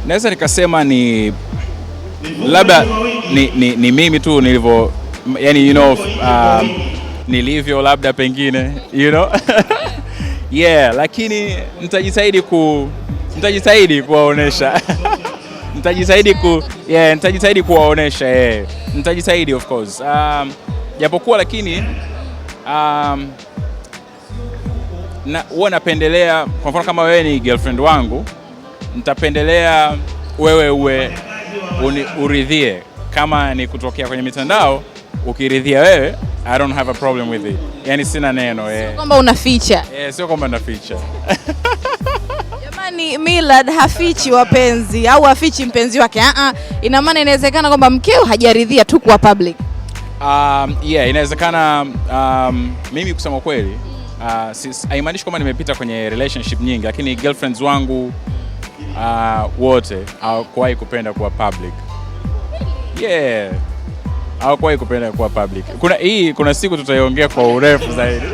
Naweza nikasema ni labda ni mimi tu nilivyo, yani nilivyo labda pengine yeah, lakini nitajitahidi kuwaonesha nitajitahidi kuwaonesha nitajitahidi of course, japokuwa lakini huwa napendelea, kwa mfano kama wewe ni girlfriend wangu, nitapendelea wewe uridhie. Kama ni kutokea kwenye mitandao, ukiridhia wewe, I don't have a problem with it. Yani sina neno. Sio kwamba unaficha. Sio kwamba naficha. Jamani, Millard hafichi wapenzi au hafichi mpenzi wake. Ina maana inawezekana kwamba mkeo hajaridhia tu kwa public. Inawezekana, mimi kusema kweli, haimaanishi kwamba nimepita kwenye relationship nyingi, lakini girlfriends wangu wote hawakuwahi kupenda kuwa public. Hawakuwahi kupenda kuwa public. Kuna siku tutaiongea kwa urefu zaidi.